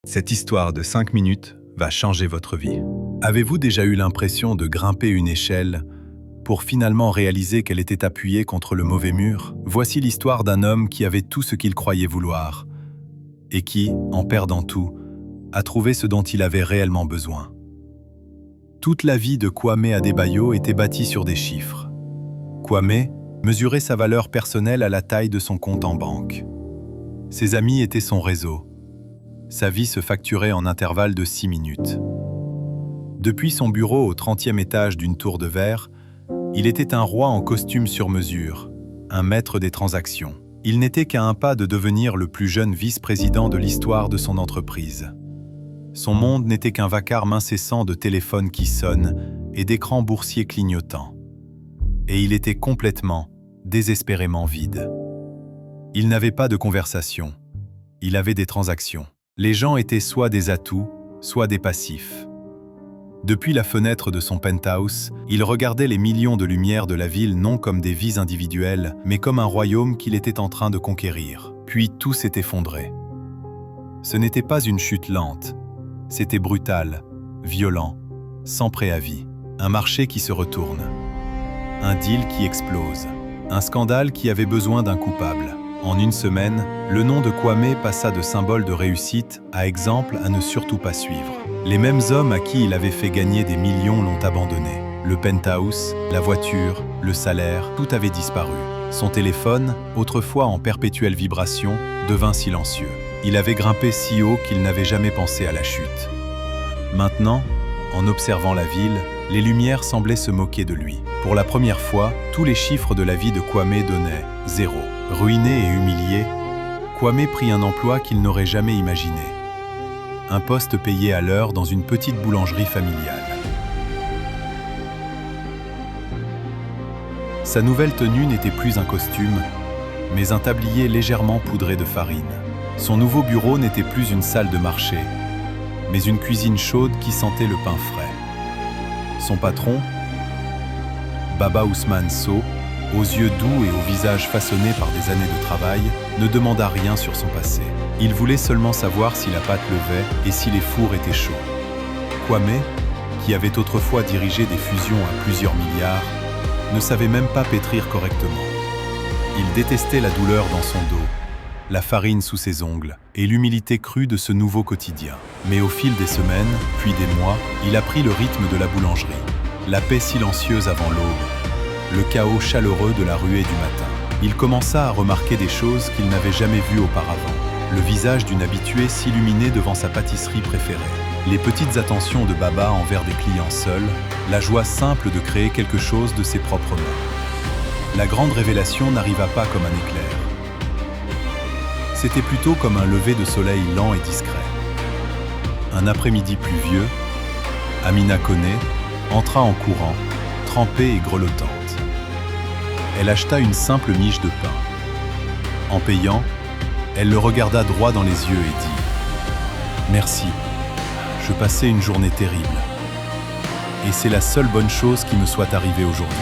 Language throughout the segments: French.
Cette histoire de 5 minutes va changer votre vie. Avez-vous déjà eu l'impression de grimper une échelle pour finalement réaliser qu'elle était appuyée contre le mauvais mur? Voici l'histoire d'un homme qui avait tout ce qu'il croyait vouloir et qui, en perdant tout, a trouvé ce dont il avait réellement besoin. Toute la vie de Kwame Adebayo était bâtie sur des chiffres. Kwame mesurait sa valeur personnelle à la taille de son compte en banque. Ses amis étaient son réseau. Sa vie se facturait en intervalles de 6 minutes. Depuis son bureau au 30e étage d'une tour de verre, il était un roi en costume sur mesure, un maître des transactions. Il n'était qu'à un pas de devenir le plus jeune vice-président de l'histoire de son entreprise. Son monde n'était qu'un vacarme incessant de téléphones qui sonnent et d'écrans boursiers clignotants. Et il était complètement, désespérément vide. Il n'avait pas de conversation. Il avait des transactions. Les gens étaient soit des atouts, soit des passifs. Depuis la fenêtre de son penthouse, il regardait les millions de lumières de la ville non comme des vies individuelles, mais comme un royaume qu'il était en train de conquérir. Puis tout s'est effondré. Ce n'était pas une chute lente, c'était brutal, violent, sans préavis. Un marché qui se retourne, un deal qui explose, un scandale qui avait besoin d'un coupable. En une semaine, le nom de Kwame passa de symbole de réussite à exemple à ne surtout pas suivre. Les mêmes hommes à qui il avait fait gagner des millions l'ont abandonné. Le penthouse, la voiture, le salaire, tout avait disparu. Son téléphone, autrefois en perpétuelle vibration, devint silencieux. Il avait grimpé si haut qu'il n'avait jamais pensé à la chute. Maintenant, en observant la ville, les lumières semblaient se moquer de lui. Pour la première fois, tous les chiffres de la vie de Kwame donnaient 0. Ruiné et humilié, Kwame prit un emploi qu'il n'aurait jamais imaginé. Un poste payé à l'heure dans une petite boulangerie familiale. Sa nouvelle tenue n'était plus un costume, mais un tablier légèrement poudré de farine. Son nouveau bureau n'était plus une salle de marché, mais une cuisine chaude qui sentait le pain frais. Son patron, Baba Ousmane Sow, aux yeux doux et au visage façonné par des années de travail, ne demanda rien sur son passé. Il voulait seulement savoir si la pâte levait et si les fours étaient chauds. Kwame, qui avait autrefois dirigé des fusions à plusieurs milliards, ne savait même pas pétrir correctement. Il détestait la douleur dans son dos, la farine sous ses ongles et l'humilité crue de ce nouveau quotidien. Mais au fil des semaines, puis des mois, il apprit le rythme de la boulangerie, la paix silencieuse avant l'aube, le chaos chaleureux de la ruée du matin. Il commença à remarquer des choses qu'il n'avait jamais vues auparavant. Le visage d'une habituée s'illuminait devant sa pâtisserie préférée. Les petites attentions de Baba envers des clients seuls, la joie simple de créer quelque chose de ses propres mains. La grande révélation n'arriva pas comme un éclair. C'était plutôt comme un lever de soleil lent et discret. Un après-midi pluvieux, Amina Koné entra en courant, trempée et grelottante. Elle acheta une simple miche de pain. En payant, elle le regarda droit dans les yeux et dit « Merci, je passais une journée terrible. Et c'est la seule bonne chose qui me soit arrivée aujourd'hui. »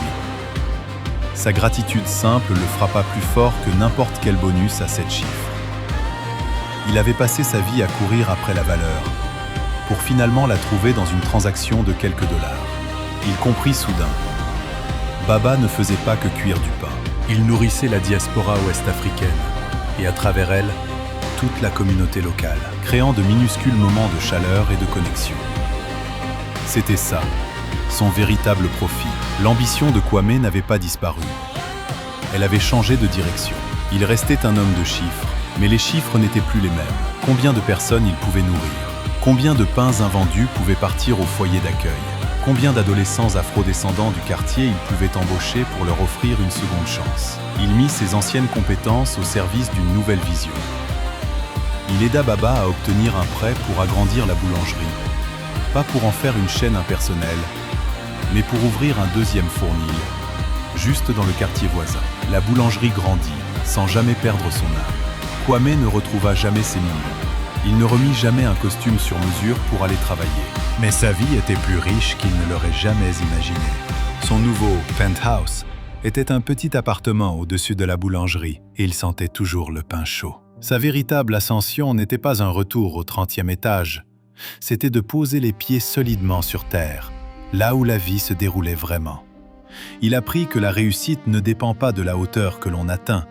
Sa gratitude simple le frappa plus fort que n'importe quel bonus à 7 chiffres. Il avait passé sa vie à courir après la valeur, pour finalement la trouver dans une transaction de quelques dollars. Il comprit soudain. Baba ne faisait pas que cuire du pain. Il nourrissait la diaspora ouest-africaine et à travers elle, toute la communauté locale, créant de minuscules moments de chaleur et de connexion. C'était ça, son véritable profit. L'ambition de Kwame n'avait pas disparu. Elle avait changé de direction. Il restait un homme de chiffres, mais les chiffres n'étaient plus les mêmes. Combien de personnes il pouvait nourrir? Combien de pains invendus pouvaient partir au foyer d'accueil? Combien d'adolescents afro-descendants du quartier il pouvait embaucher pour leur offrir une seconde chance? Il mit ses anciennes compétences au service d'une nouvelle vision. Il aida Baba à obtenir un prêt pour agrandir la boulangerie. Pas pour en faire une chaîne impersonnelle, mais pour ouvrir un deuxième fournil, juste dans le quartier voisin. La boulangerie grandit, sans jamais perdre son âme. Kwame ne retrouva jamais ses millions. Il ne remit jamais un costume sur mesure pour aller travailler. Mais sa vie était plus riche qu'il ne l'aurait jamais imaginé. Son nouveau penthouse était un petit appartement au-dessus de la boulangerie et il sentait toujours le pain chaud. Sa véritable ascension n'était pas un retour au 30e étage, c'était de poser les pieds solidement sur terre, là où la vie se déroulait vraiment. Il apprit que la réussite ne dépend pas de la hauteur que l'on atteint,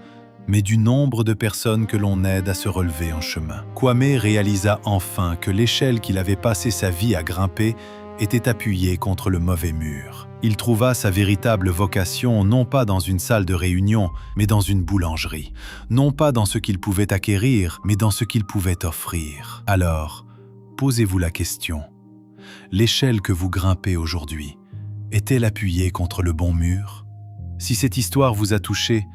mais du nombre de personnes que l'on aide à se relever en chemin. Kwame réalisa enfin que l'échelle qu'il avait passé sa vie à grimper était appuyée contre le mauvais mur. Il trouva sa véritable vocation non pas dans une salle de réunion, mais dans une boulangerie. Non pas dans ce qu'il pouvait acquérir, mais dans ce qu'il pouvait offrir. Alors, posez-vous la question. L'échelle que vous grimpez aujourd'hui, est-elle appuyée contre le bon mur? Si cette histoire vous a touché,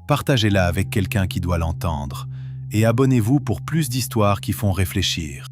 partagez-la avec quelqu'un qui doit l'entendre et abonnez-vous pour plus d'histoires qui font réfléchir.